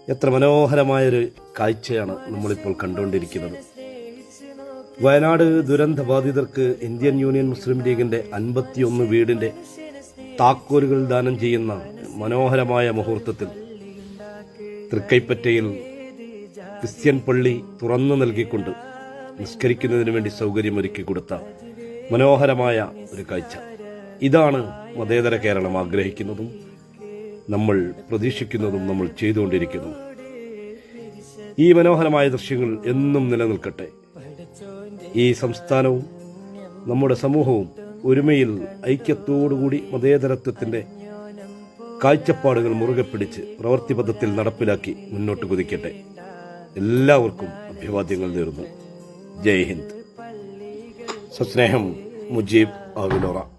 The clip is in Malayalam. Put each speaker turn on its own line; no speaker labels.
എത്ര മനോഹരമായൊരു കാഴ്ചയാണ് നമ്മളിപ്പോൾ കണ്ടുകൊണ്ടിരിക്കുന്നത്. വയനാട് ദുരന്ത ബാധിതർക്ക് ഇന്ത്യൻ യൂണിയൻ മുസ്ലിം ലീഗിന്റെ 51 വീടിന്റെ താക്കോലുകൾ ദാനം ചെയ്യുന്ന മനോഹരമായ മുഹൂർത്തത്തിൽ തൃക്കൈപ്പറ്റയിൽ ക്രിസ്ത്യൻ പള്ളി തുറന്നു നൽകിക്കൊണ്ട് നിസ്കരിക്കുന്നതിന് വേണ്ടി സൗകര്യമൊരുക്കി കൊടുത്ത മനോഹരമായ ഒരു കാഴ്ച. ഇതാണ് മതേതര കേരളം ആഗ്രഹിക്കുന്നതും നമ്മൾ പ്രതീക്ഷിക്കുന്നതും നമ്മൾ ചെയ്തുകൊണ്ടിരിക്കുന്നതും. ഈ മനോഹരമായ ദൃശ്യങ്ങൾ എന്നും നിലനിൽക്കട്ടെ. ഈ സംസ്ഥാനവും നമ്മുടെ സമൂഹവും ഒരുമയിൽ ഐക്യത്തോടുകൂടി മതേതരത്വത്തിന്റെ കാഴ്ചപ്പാടുകൾ മുറുകെ പിടിച്ച് പ്രവൃത്തിപഥത്തിൽ നടപ്പിലാക്കി മുന്നോട്ട് കുതിക്കട്ടെ. എല്ലാവർക്കും അഭിവാദ്യങ്ങൾ നേരുന്നു. ജയ് ഹിന്ദ്. സസ്നേഹം, മുജീബ് ആവിലോറ.